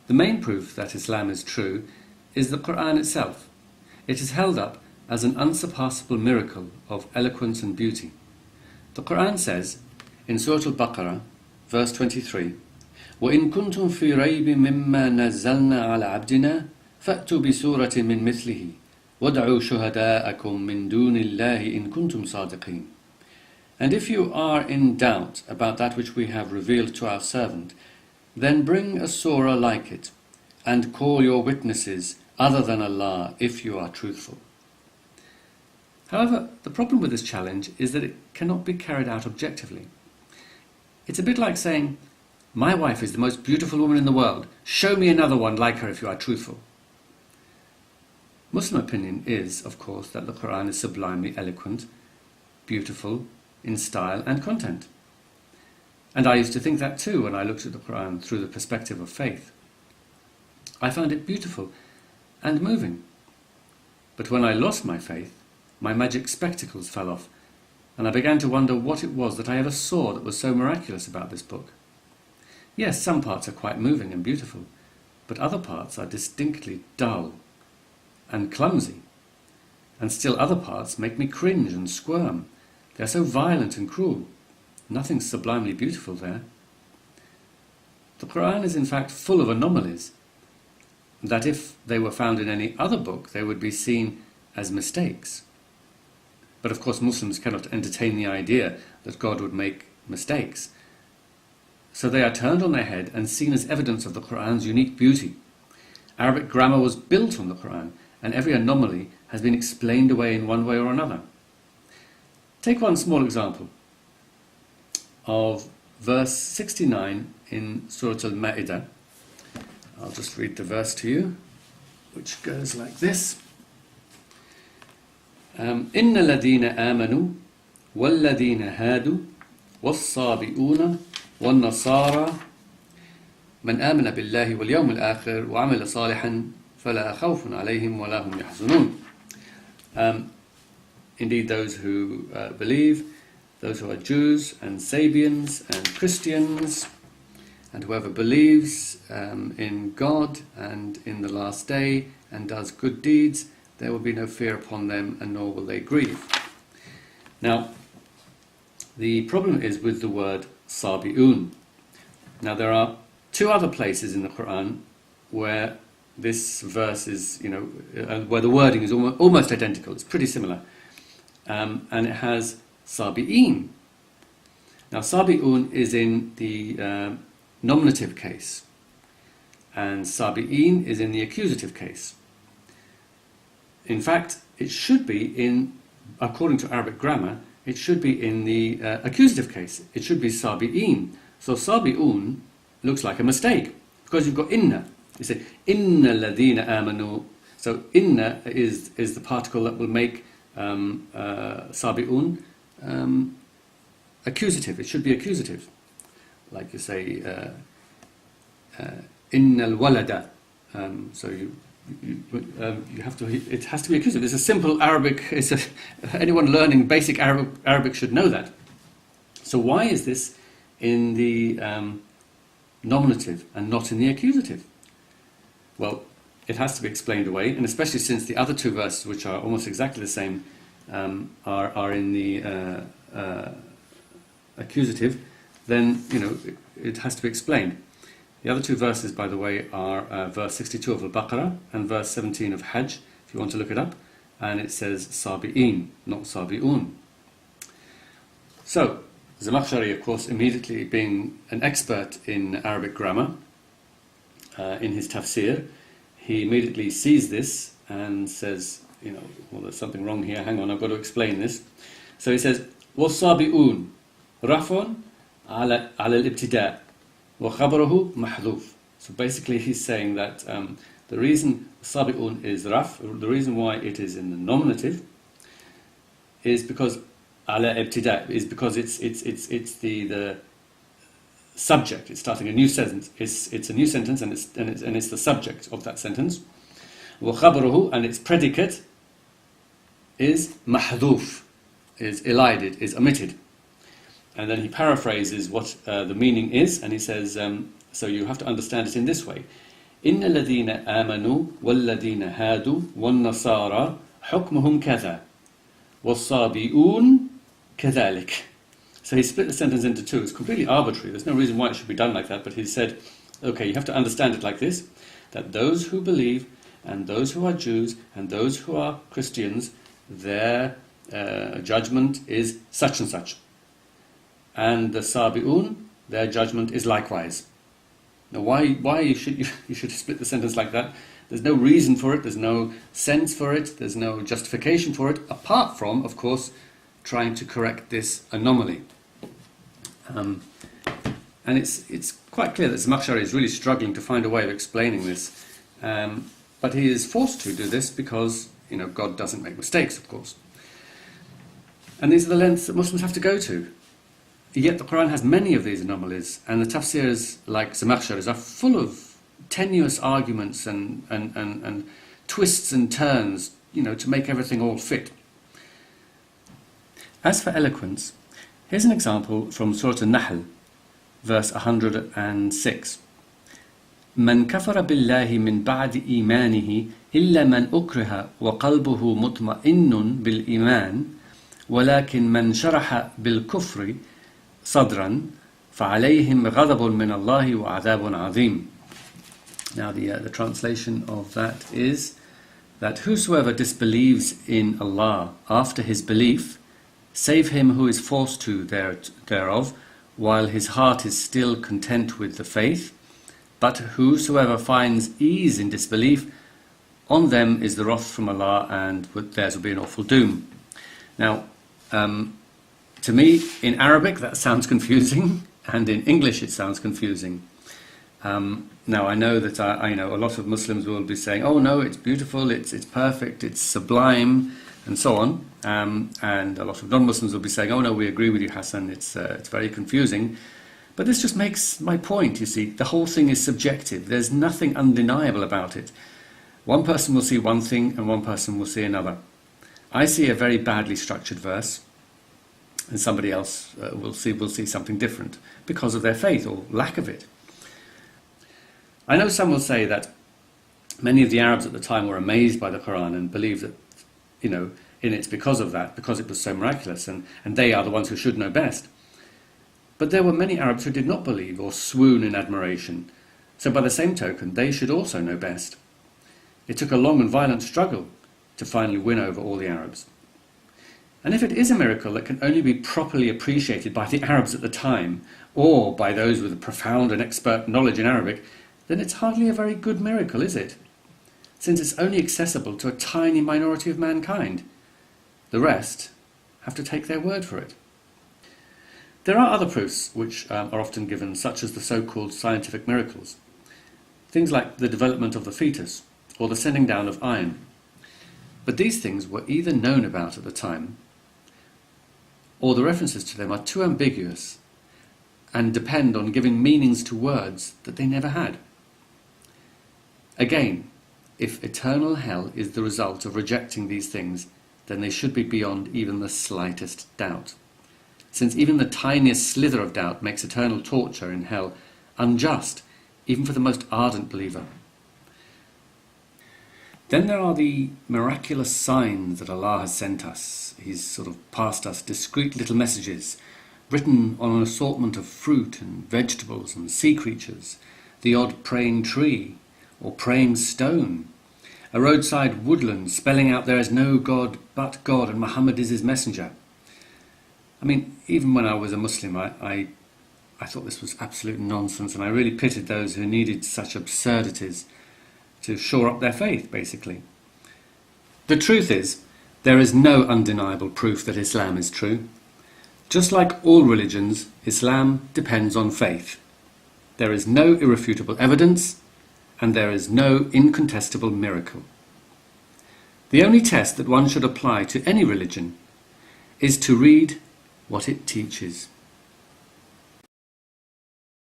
The main proof that Islam is true is the Quran itself. It is held up as an unsurpassable miracle of eloquence and beauty. The Quran says in Surah Al-Baqarah, verse 23, وَإِن كُنْتُمْ فِي رَيْبٍ مِّمَّا نَزَّلْنَا عَلَى عَبْدِنَا فَأْتُوا بِسُورَةٍ مِّن مِثْلِهِ وَادْعُوا شُهَدَاءَكُم مِّن دُونِ اللَّهِ إِن كُنْتُمْ صَادِقِينَ. And if you are in doubt about that which we have revealed to our servant, then bring a surah like it, and call your witnesses other than Allah if you are truthful. However, the problem with this challenge is that it cannot be carried out objectively. It's a bit like saying, my wife is the most beautiful woman in the world, show me another one like her if you are truthful. Muslim opinion is, of course, that the Quran is sublimely eloquent, beautiful in style and content. And I used to think that too when I looked at the Quran through the perspective of faith. I found it beautiful and moving. But when I lost my faith, my magic spectacles fell off, and I began to wonder what it was that I ever saw that was so miraculous about this book. Yes, some parts are quite moving and beautiful, but other parts are distinctly dull and clumsy, and still other parts make me cringe and squirm. They are so violent and cruel. Nothing sublimely beautiful there. The Quran is in fact full of anomalies, that if they were found in any other book, they would be seen as mistakes. But of course Muslims cannot entertain the idea that God would make mistakes. So they are turned on their head and seen as evidence of the Quran's unique beauty. Arabic grammar was built on the Quran, and every anomaly has been explained away in one way or another. Take one small example of verse 69 in Surah Al-Ma'idah. I'll just read the verse to you, which goes like this. إِنَّ الَّذِينَ آمَنُوا وَالَّذِينَ هَادُوا وَالصَّابِئُونَ وَالنَّصَارَى مَنْ آمَنَ بِاللَّهِ وَالْيَوْمِ الْآخِرِ وَعَمِلَ صَالِحًا فَلَا خَوْفٌ عَلَيْهِمْ وَلَا هُمْ يَحْزَنُونَ. Indeed, those who believe, those who are Jews and Sabians and Christians, and whoever believes in God and in the last day and does good deeds, there will be no fear upon them, and nor will they grieve. Now, the problem is with the word Sabi'un. Now, there are two other places in the Quran where this verse is, where the wording is almost identical. It's pretty similar. And it has Sabi'in. Now, Sabi'un is in the nominative case, and Sabi'in is in the accusative case. In fact, it should be according to Arabic grammar, it should be in the accusative case. It should be Sabi'in. So Sabi'un looks like a mistake, because you've got inna. You say, inna ladina amanu. So inna is the particle that will make Sabi'un accusative. It should be accusative. Like you say, inna al-walada. So you have to. It has to be accusative. It's a simple Arabic. Anyone learning basic Arabic should know that. So why is this in the nominative and not in the accusative? Well, it has to be explained away, and especially since the other two verses, which are almost exactly the same, are in the accusative. Then it has to be explained. The other two verses, by the way, are verse 62 of Al-Baqarah and verse 17 of Hajj, if you want to look it up. And it says Sabi'in, not Sabi'un. So, Zamakhshari, of course, immediately being an expert in Arabic grammar, in his tafsir, he immediately sees this and says, well, there's something wrong here, hang on, I've got to explain this. So he says, وَالصَّابِئُونَ رَفٌ عَلَى الْإِبْتِدَاءِ وَخَبَرُهُ مَحْذُوفٌ. So basically he's saying that the reason Sabi'un is raf, the reason why it is in the nominative, is because ala ibtida, is because it's the subject. It's starting a new sentence. It's a new sentence, and it's the subject of that sentence. وَخَبَرُهُ, and its predicate is mahdhuf, is elided, is omitted. And then he paraphrases what the meaning is, and he says, so you have to understand it in this way. إن الذين آمنوا والذين هادوا والنصارى حكمهم كذا والصابئون كذلك. So he split the sentence into two. It's completely arbitrary. There's no reason why it should be done like that, but he said, okay, you have to understand it like this, that those who believe and those who are Jews and those who are Christians, their judgment is such and such. And the Sabi'un, their judgment is likewise. Now why you should split the sentence like that? There's no reason for it, there's no sense for it, there's no justification for it, apart from, of course, trying to correct this anomaly. And it's quite clear that Zamakhshari is really struggling to find a way of explaining this. But he is forced to do this because, God doesn't make mistakes, of course. And these are the lengths that Muslims have to go to. Yet the Quran has many of these anomalies, and the tafsirs like Zamakhshari's are full of tenuous arguments and twists and turns, to make everything all fit. As for eloquence, here's an example from Surah An-Nahl, verse 106. من كفر بالله من بعد إيمانه إلا من أكره وقلبه مطمئن بالإيمان ولكن من شرح بالكفر صدرا فعليهم غضب من الله وعذاب عظيم. Now the translation of that is that whosoever disbelieves in Allah after his belief, save him who is forced to thereof, while his heart is still content with the faith. But whosoever finds ease in disbelief, on them is the wrath from Allah, and theirs will be an awful doom. Now, to me, in Arabic that sounds confusing, and in English it sounds confusing. Now I know that I know a lot of Muslims will be saying, "Oh no, it's beautiful, it's perfect, it's sublime," and so on. And a lot of non-Muslims will be saying, "Oh no, we agree with you, Hassan. It's very confusing." But this just makes my point. You see, the whole thing is subjective. There's nothing undeniable about it. One person will see one thing, and one person will see another. I see a very badly structured verse, and somebody else will see something different because of their faith or lack of it. I know some will say that many of the Arabs at the time were amazed by the Quran and believed that, in it's because of that, because it was so miraculous, and they are the ones who should know best. But there were many Arabs who did not believe or swoon in admiration, so by the same token, they should also know best. It took a long and violent struggle to finally win over all the Arabs. And if it is a miracle that can only be properly appreciated by the Arabs at the time, or by those with a profound and expert knowledge in Arabic, then it's hardly a very good miracle, is it? Since it's only accessible to a tiny minority of mankind. The rest have to take their word for it. There are other proofs which are often given, such as the so-called scientific miracles. Things like the development of the fetus, or the sending down of iron. But these things were either known about at the time, or the references to them are too ambiguous and depend on giving meanings to words that they never had. Again, if eternal hell is the result of rejecting these things, then they should be beyond even the slightest doubt. Since even the tiniest slither of doubt makes eternal torture in hell unjust, even for the most ardent believer. Then there are the miraculous signs that Allah has sent us. He's sort of passed us discreet little messages, written on an assortment of fruit and vegetables and sea creatures, the odd praying tree or praying stone, a roadside woodland spelling out there is no God but God and Muhammad is his messenger. I mean, even when I was a Muslim, I thought this was absolute nonsense, and I really pitied those who needed such absurdities to shore up their faith, basically. The truth is, there is no undeniable proof that Islam is true. Just like all religions, Islam depends on faith. There is no irrefutable evidence, and there is no incontestable miracle. The only test that one should apply to any religion is to read what it teaches.